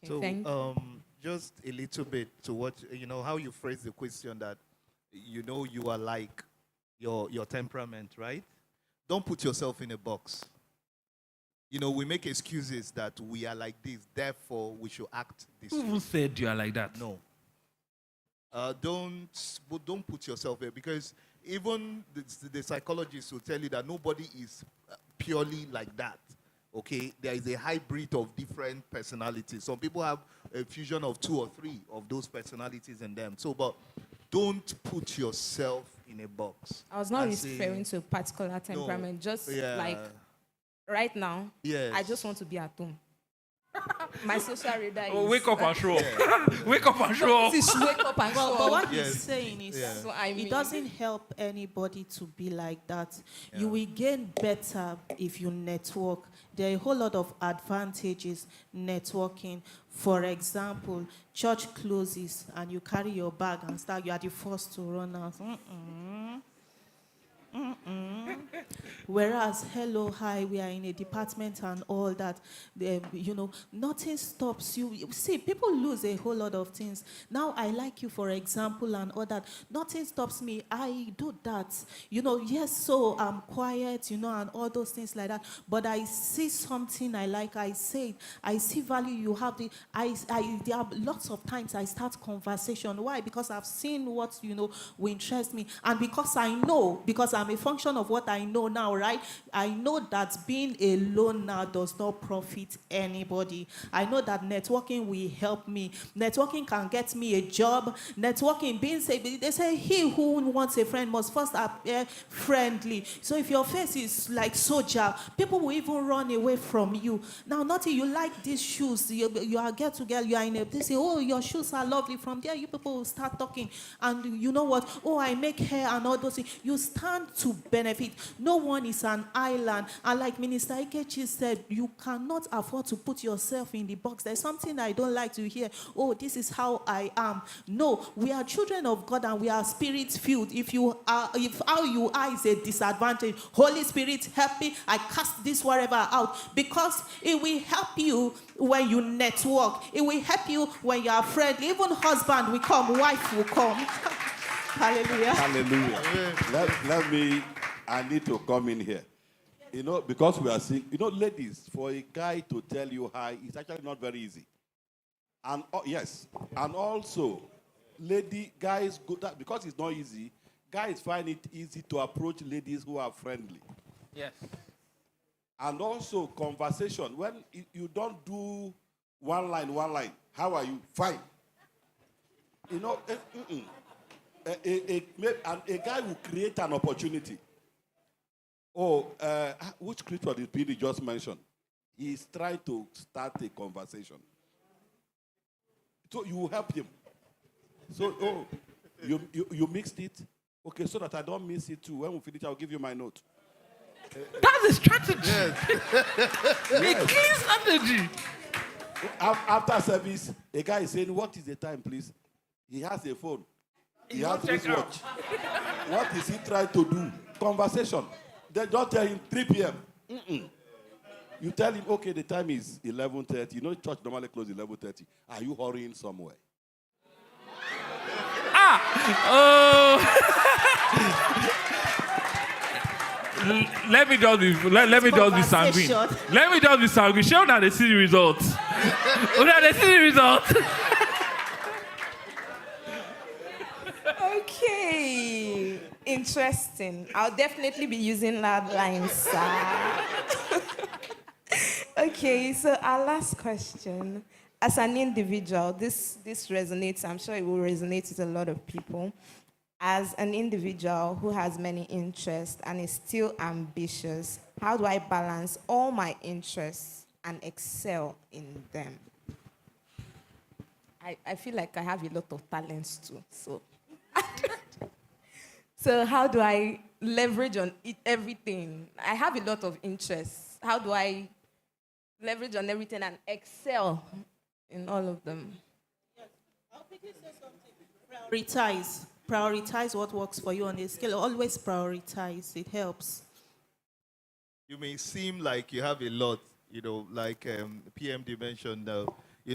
S2: Okay,
S1: So, just a little bit to what, how you phrase the question that, you are like your temperament, right? Don't put yourself in a box. We make excuses that we are like this, therefore we should act this
S4: Who
S1: way.
S4: said you are like that?
S1: No. Don't put yourself there, because even the psychologists will tell you that nobody is purely like that. Okay, there is a hybrid of different personalities. Some people have a fusion of 2 or 3 of those personalities in them. So, but don't put yourself in a box.
S2: I was not
S1: and say,
S2: referring to a particular temperament, just
S1: yeah,
S2: like right now,
S1: yes.
S2: I just want to be at home. My social radar is...
S4: Oh, wake up and show up. Wake up and show up.
S2: Just wake up and
S3: Well,
S2: show
S3: but
S2: up.
S3: what
S1: Yes.
S3: he's saying is,
S1: Yeah.
S2: So I mean,
S3: it doesn't help anybody to be like that.
S1: Yeah.
S3: You will gain better if you network. There are a whole lot of advantages networking. For example, church closes and you carry your bag and start, you are the first to run out. Whereas, hello, hi, we are in a department and all that, nothing stops you. See, people lose a whole lot of things. Now, I like you, for example, and all that. Nothing stops me. I do that. Yes, so I'm quiet, and all those things like that. But I see something I like, I say it. I see value you have. There are lots of times I start conversation. Why? Because I've seen what, will interest me. And because I know, because I'm a function of what I know now, right? I know that being alone now does not profit anybody. I know that networking will help me. Networking can get me a job. Networking, they say he who wants a friend must first appear friendly. So if your face is like soldier, people will even run away from you. Now, nothing, you like these shoes, you are get together, you are in a place, say, oh, your shoes are lovely. From there, you people will start talking. And you know what? Oh, I make hair and all those things. You stand to benefit. No one is an island. And like Minister Ikechi said, you cannot afford to put yourself in the box. There's something I don't like to hear. Oh, this is how I am. No, we are children of God and we are spirit-filled. If how you are is a disadvantage, Holy Spirit, help me. I cast this whatever out, because it will help you when you network. It will help you when you are friendly. Even husband will come, wife will come. Hallelujah.
S5: Hallelujah. I need to come in here. You know, because we are seeing, ladies, for a guy to tell you hi, it's actually not very easy. And yes, and also, guys, because it's not easy, guys find it easy to approach ladies who are friendly.
S4: Yes.
S5: And also conversation. When you don't do one line, how are you? Fine. A guy will create an opportunity. Which scripture did Peter just mention? He's trying to start a conversation. So you will help him. So, you mixed it? Okay, so that I don't miss it too. When we finish, I'll give you my note.
S4: That's a strategy. Yes. A clean strategy.
S5: After service, a guy is saying, what is the time, please? He has a phone. He has a wristwatch. What is he trying to do? Conversation. Then don't tell him 3 p.m. You tell him, okay, the time is 11:30. Church normally closes 11:30. Are you hurrying somewhere?
S4: Let me just be sanguine. Let me just be sanguine. Show that they see the results. They see the results.
S2: Okay, interesting. I'll definitely be using that line, sir. Okay, so our last question. As an individual, this resonates. I'm sure it will resonate with a lot of people. As an individual who has many interests and is still ambitious, how do I balance all my interests and excel in them? I feel like I have a lot of talents too, so how do I leverage on everything? I have a lot of interests. How do I leverage on everything and excel in all of them?
S3: Yes. I'll quickly say something. Prioritize what works for you on a scale. Always prioritize. It helps.
S1: You may seem like you have a lot, like PMD mentioned,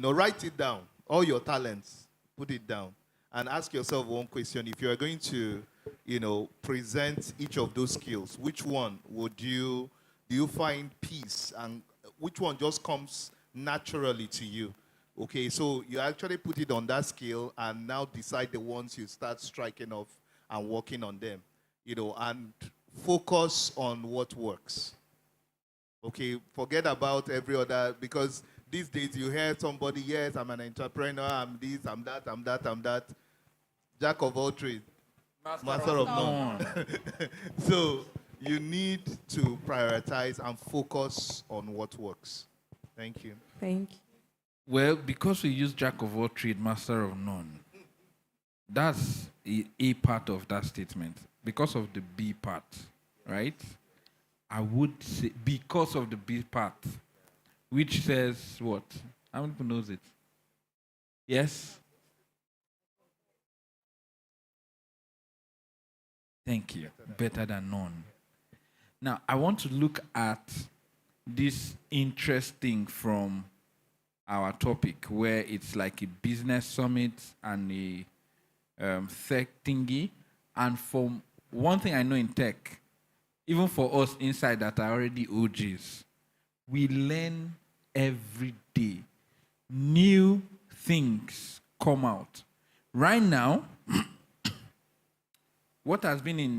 S1: write it down. All your talents, put it down. And ask yourself one question. If you are going to, present each of those skills, which one do you find peace? And which one just comes naturally to you? Okay, so you actually put it on that scale and now decide the ones you start striking off and working on them, and focus on what works. Okay, forget about every other, because these days you hear somebody, yes, I'm an entrepreneur, I'm this, I'm that. Jack of all trades, master of none. So you need to prioritize and focus on what works. Thank you.
S2: Thank you.
S4: Well, because we use jack of all trades, master of none, that's a part of that statement. Because of the B part, right? I would say because of the B part, which says what? How many people knows it? Yes? Thank you. Better than none. Now, I want to look at this interesting from our topic, where it's like a business summit and a tech thingy. And from one thing I know in tech, even for us inside that are already OGs, we learn every day. New things come out. Right now, what has been in